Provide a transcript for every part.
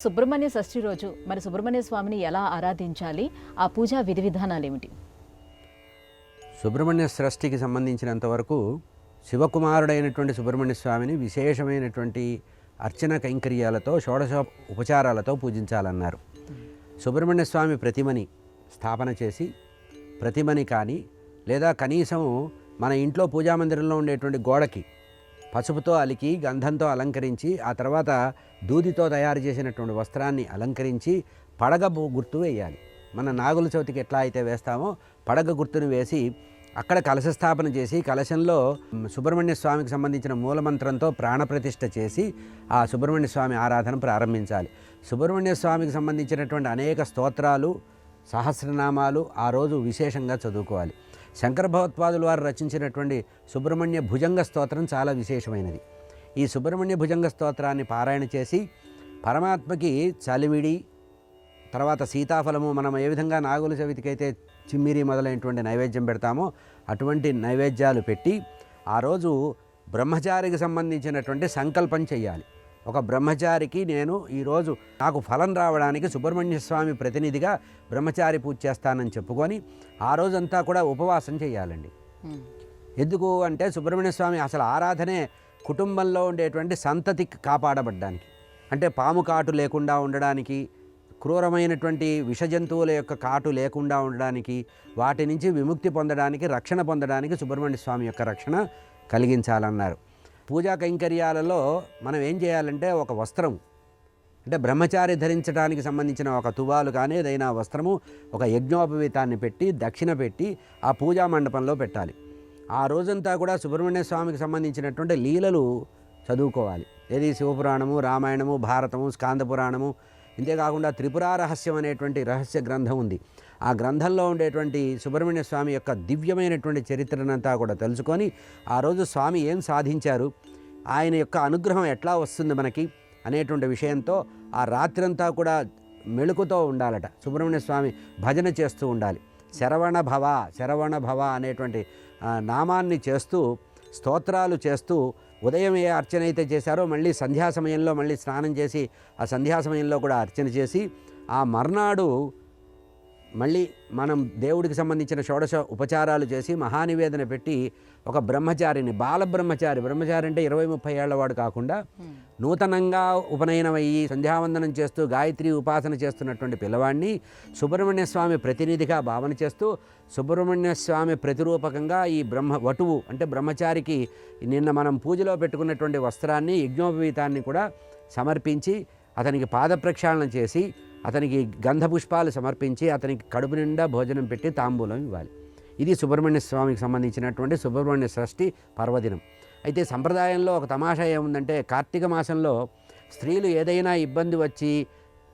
సుబ్రహ్మణ్య షష్ఠి రోజు మరి సుబ్రహ్మణ్య స్వామిని ఎలా ఆరాధించాలి? ఆ పూజా విధి విధానాలు ఏమిటి? సుబ్రహ్మణ్య షష్ఠికి సంబంధించినంతవరకు శివకుమారుడైనటువంటి సుబ్రహ్మణ్య స్వామిని విశేషమైనటువంటి అర్చన కైంకర్యాలతో షోడశ ఉపచారాలతో పూజించాలన్నారు. సుబ్రహ్మణ్య స్వామి ప్రతిమని స్థాపన చేసి ప్రతిమని కానీ లేదా కనీసం మన ఇంట్లో పూజామందిరంలో ఉండేటువంటి గోడకి పసుపుతో అలికి గంధంతో అలంకరించి ఆ తర్వాత దూదితో తయారు చేసినటువంటి వస్త్రాన్ని అలంకరించి పడగ గుర్తు వేయాలి. మన నాగుల చవితికి ఎట్లా అయితే వేస్తామో పడగ గుర్తును వేసి అక్కడ కలశ స్థాపన చేసి కలశంలో సుబ్రహ్మణ్య స్వామికి సంబంధించిన మూలమంత్రంతో ప్రాణప్రతిష్ఠ చేసి ఆ సుబ్రహ్మణ్య స్వామి ఆరాధన ప్రారంభించాలి. సుబ్రహ్మణ్య స్వామికి సంబంధించినటువంటి అనేక స్తోత్రాలు సహస్రనామాలు ఆ రోజు విశేషంగా చదువుకోవాలి. శంకర భగవత్పాదులు వారు రచించినటువంటి సుబ్రహ్మణ్య భుజంగ స్తోత్రం చాలా విశేషమైనది. ఈ సుబ్రహ్మణ్య భుజంగ స్తోత్రాన్ని పారాయణ చేసి పరమాత్మకి చలివిడి తర్వాత సీతాఫలము మనం ఏ విధంగా నాగుల చవితికి అయితే చిమ్మిరి మొదలైనటువంటి నైవేద్యం పెడతామో అటువంటి నైవేద్యాలు పెట్టి ఆ రోజు బ్రహ్మచారికి సంబంధించినటువంటి సంకల్పం చేయాలి. ఒక బ్రహ్మచారికి నేను ఈరోజు నాకు ఫలం రావడానికి సుబ్రహ్మణ్య స్వామి ప్రతినిధిగా బ్రహ్మచారి పూజ చేస్తానని చెప్పుకొని ఆ రోజంతా కూడా ఉపవాసం చేయాలండి. ఎందుకు అంటే సుబ్రహ్మణ్య స్వామి అసలు ఆరాధనే కుటుంబంలో ఉండేటువంటి సంతతి కాపాడబడ్డానికి, అంటే పాము కాటు లేకుండా ఉండడానికి, క్రూరమైనటువంటి విషజంతువుల యొక్క కాటు లేకుండా ఉండడానికి, వాటి నుంచి విముక్తి పొందడానికి, రక్షణ పొందడానికి సుబ్రహ్మణ్య స్వామి యొక్క రక్షణ కలిగించాలన్నారు. పూజా కైంకర్యాలలో మనం ఏం చేయాలంటే ఒక వస్త్రం, అంటే బ్రహ్మచారి ధరించడానికి సంబంధించిన ఒక తువాలు కానీ ఏదైనా వస్త్రము ఒక యజ్ఞోపవీతాన్ని పెట్టి దక్షిణ పెట్టి ఆ పూజా మండపంలో పెట్టాలి. ఆ రోజంతా కూడా సుబ్రహ్మణ్య స్వామికి సంబంధించినటువంటి లీలలు చదువుకోవాలి. ఏది శివపురాణము, రామాయణము, భారతము, స్కాంద పురాణము, ఇంతేకాకుండా త్రిపురా రహస్యం అనేటువంటి రహస్య గ్రంథం ఉంది. ఆ గ్రంథంలో ఉండేటువంటి సుబ్రహ్మణ్య స్వామి యొక్క దివ్యమైనటువంటి చరిత్రనంతా కూడా తెలుసుకొని ఆ రోజు స్వామి ఏం సాధించారు, ఆయన యొక్క అనుగ్రహం ఎట్లా వస్తుంది మనకి అనేటువంటి విషయంతో ఆ రాత్రంతా కూడా మెళుకుతో ఉండాలట. సుబ్రహ్మణ్య స్వామి భజన చేస్తూ ఉండాలి. శరవణ భవ అనేటువంటి నామాన్ని చేస్తూ స్తోత్రాలు చేస్తూ ఉదయం ఏ అర్చన అయితే చేశారో మళ్ళీ సంధ్యా సమయంలో మళ్ళీ స్నానం చేసి ఆ సంధ్యా సమయంలో కూడా అర్చన చేసి ఆ మర్నాడు మళ్ళీ మనం దేవుడికి సంబంధించిన షోడశ ఉపచారాలు చేసి మహానివేదన పెట్టి ఒక బ్రహ్మచారిని బ్రహ్మచారి అంటే 20-30 ఏళ్లవాడు కాకుండా నూతనంగా ఉపనయనమయ్యి సంధ్యావందనం చేస్తూ గాయత్రి ఉపాసన చేస్తున్నటువంటి పిల్లవాడిని సుబ్రహ్మణ్య స్వామి ప్రతినిధిగా భావన చేస్తూ సుబ్రహ్మణ్య స్వామి ప్రతిరూపకంగా ఈ వటువు అంటే బ్రహ్మచారికి నిన్న మనం పూజలో పెట్టుకున్నటువంటి వస్త్రాన్ని యజ్ఞోపవీతాన్ని కూడా సమర్పించి అతనికి పాద ప్రక్షాళన చేసి అతనికి గంధ పుష్పాలు సమర్పించి అతనికి కడుపు నిండా భోజనం పెట్టి తాంబూలం ఇవ్వాలి. ఇది సుబ్రహ్మణ్య స్వామికి సంబంధించినటువంటి సుబ్రహ్మణ్య షష్ఠి పర్వదినం. అయితే సంప్రదాయంలో ఒక తమాషా ఏముందంటే కార్తీక మాసంలో స్త్రీలు ఏదైనా ఇబ్బంది వచ్చి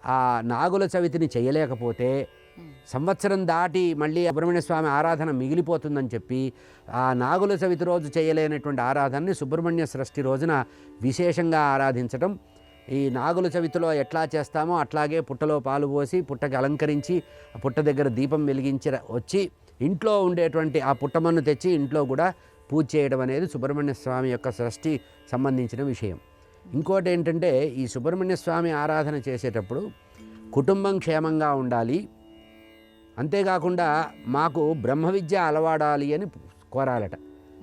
ఆ నాగుల చవితిని చేయలేకపోతే సంవత్సరం దాటి మళ్ళీ సుబ్రహ్మణ్య స్వామి ఆరాధన మిగిలిపోతుందని చెప్పి ఆ నాగుల చవితి రోజు చేయలేనటువంటి ఆరాధనని సుబ్రహ్మణ్య షష్ఠి రోజున విశేషంగా ఆరాధించటం. ఈ నాగుల చవితిలో ఎట్లా చేస్తామో అట్లాగే పుట్టలో పాలు పోసి పుట్టకి అలంకరించి ఆ పుట్ట దగ్గర దీపం వెలిగించి వచ్చి ఇంట్లో ఉండేటువంటి ఆ పుట్టమన్ను తెచ్చి ఇంట్లో కూడా పూజ చేయడం అనేది సుబ్రహ్మణ్య స్వామి యొక్క షష్ఠి సంబంధించిన విషయం. ఇంకోటి ఏంటంటే ఈ సుబ్రహ్మణ్య స్వామి ఆరాధన చేసేటప్పుడు కుటుంబం క్షేమంగా ఉండాలి, అంతేకాకుండా మాకు బ్రహ్మ విద్య అలవాడాలి అని కోరాలట.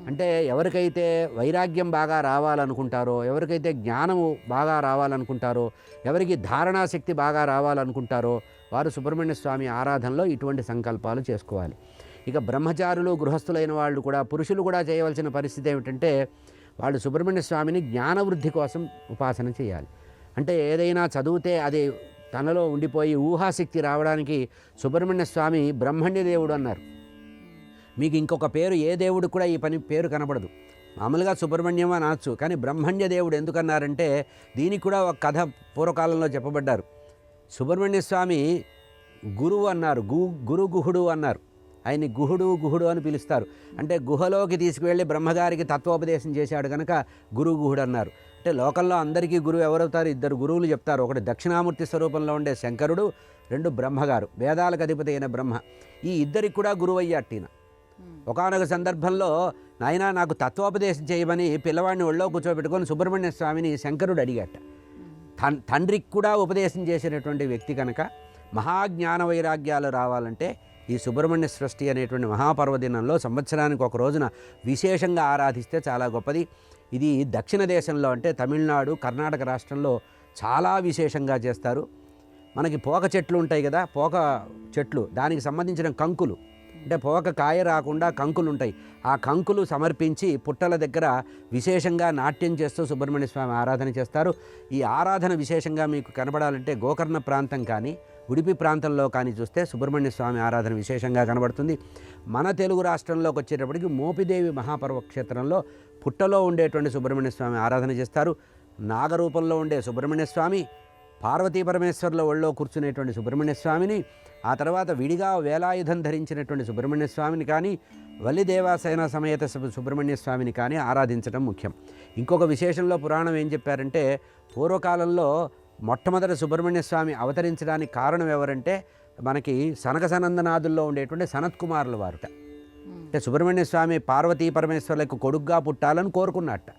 అంటే ఎవరికైతే వైరాగ్యం బాగా రావాలనుకుంటారో, ఎవరికైతే జ్ఞానము బాగా రావాలనుకుంటారో, ఎవరికి ధారణాశక్తి బాగా రావాలనుకుంటారో వారు సుబ్రహ్మణ్య స్వామి ఆరాధనలో ఇటువంటి సంకల్పాలు చేసుకోవాలి. ఇక బ్రహ్మచారులు గృహస్థులైన వాళ్ళు కూడా పురుషులు కూడా చేయవలసిన పరిస్థితి ఏమిటంటే వాళ్ళు సుబ్రహ్మణ్య స్వామిని జ్ఞానవృద్ధి కోసం ఉపాసన చేయాలి. అంటే ఏదైనా చదివితే అది తనలో ఉండిపోయి ఊహాశక్తి రావడానికి సుబ్రహ్మణ్య స్వామి బ్రహ్మణ్య దేవుడు అన్నారు. మీకు ఇంకొక పేరు ఏ దేవుడు కూడా ఈ పేరు కనపడదు. మామూలుగా సుబ్రహ్మణ్యం అని అనొచ్చు, కానీ బ్రహ్మణ్య దేవుడు ఎందుకన్నారంటే దీనికి కూడా ఒక కథ పూర్వకాలంలో చెప్పబడ్డారు. సుబ్రహ్మణ్య స్వామి గురువు అన్నారు, గుహుడు అన్నారు. ఆయన్ని గుహుడు అని పిలుస్తారు. అంటే గుహలోకి తీసుకువెళ్ళి బ్రహ్మగారికి తత్వోపదేశం చేశాడు కనుక గుహుడు అన్నారు. అంటే లోకంలో అందరికీ గురువు ఎవరవుతారు? 2 గురువులు చెప్తారు. ఒకటి దక్షిణామూర్తి స్వరూపంలో ఉండే శంకరుడు, 2 బ్రహ్మగారు, వేదాలకు అధిపతి అయిన బ్రహ్మ. ఈ ఇద్దరికి కూడా గురువు అయ్యాట్టిన. ఒకానొక సందర్భంలో నాయనా నాకు తత్వోపదేశం చేయమని పిల్లవాడిని ఒళ్ళో కూర్చోబెట్టుకొని సుబ్రహ్మణ్య స్వామిని శంకరుడు అడిగాట. తండ్రికి కూడా ఉపదేశం చేసినటువంటి వ్యక్తి కనుక మహాజ్ఞాన వైరాగ్యాలు రావాలంటే ఈ సుబ్రహ్మణ్య షష్ఠి అనేటువంటి మహాపర్వదినంలో సంవత్సరానికి ఒక రోజున విశేషంగా ఆరాధిస్తే చాలా గొప్పది. ఇది దక్షిణ దేశంలో అంటే తమిళనాడు, కర్ణాటక రాష్ట్రంలో చాలా విశేషంగా చేస్తారు. మనకి పోక చెట్లు ఉంటాయి కదా, పోక చెట్లు, దానికి సంబంధించిన కంకులు, అంటే పోక కాయ రాకుండా కంకులు ఉంటాయి. ఆ కంకులు సమర్పించి పుట్టల దగ్గర విశేషంగా నాట్యం చేస్తూ సుబ్రహ్మణ్య స్వామి ఆరాధన చేస్తారు. ఈ ఆరాధన విశేషంగా మీకు కనబడాలంటే గోకర్ణ ప్రాంతం కానీ ఉడిపి ప్రాంతంలో కానీ చూస్తే సుబ్రహ్మణ్య స్వామి ఆరాధన విశేషంగా కనబడుతుంది. మన తెలుగు రాష్ట్రంలోకి వచ్చేటప్పటికి మోపిదేవి మహాపర్వ క్షేత్రంలో పుట్టలో ఉండేటువంటి సుబ్రహ్మణ్య స్వామి ఆరాధన చేస్తారు. నాగరూపంలో ఉండే సుబ్రహ్మణ్య స్వామి, పార్వతీ పరమేశ్వర్ల ఒళ్ళో కూర్చునేటువంటి సుబ్రహ్మణ్య స్వామిని, ఆ తర్వాత విడిగా వేలాయుధం ధరించినటువంటి సుబ్రహ్మణ్య స్వామిని కానీ, వల్లిదేవాసేన సమేత సుబ్రహ్మణ్య స్వామిని కానీ ఆరాధించడం ముఖ్యం. ఇంకొక విశేషంలో పురాణం ఏం చెప్పారంటే, పూర్వకాలంలో మొట్టమొదటి సుబ్రహ్మణ్య స్వామి అవతరించడానికి కారణం ఎవరంటే మనకి సనక సనందనాథుల్లో ఉండేటువంటి సనత్కుమారుల వారుట. అంటే సుబ్రహ్మణ్య స్వామి పార్వతీ పరమేశ్వర్లకు కొడుగ్గా పుట్టాలని కోరుకున్నట్ట.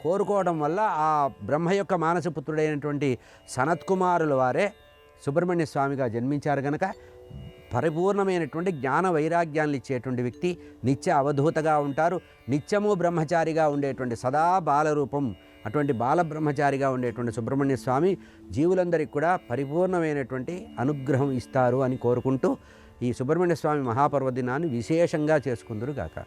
కోరుకోవడం వల్ల ఆ బ్రహ్మ యొక్క మానసపుత్రుడైనటువంటి సనత్కుమారుల వారే సుబ్రహ్మణ్య స్వామిగా జన్మించారు కనుక పరిపూర్ణమైనటువంటి జ్ఞాన వైరాగ్యాన్ని ఇచ్చేటువంటి వ్యక్తి, నిత్య అవధూతగా ఉంటారు. నిత్యము బ్రహ్మచారిగా ఉండేటువంటి సదా బాలరూపం, అటువంటి బాలబ్రహ్మచారిగా ఉండేటువంటి సుబ్రహ్మణ్య స్వామి జీవులందరికీ కూడా పరిపూర్ణమైనటువంటి అనుగ్రహం ఇస్తారు అని కోరుకుంటూ ఈ సుబ్రహ్మణ్య స్వామి మహాపర్వదినాన్ని విశేషంగా చేసుకుందురు గాక.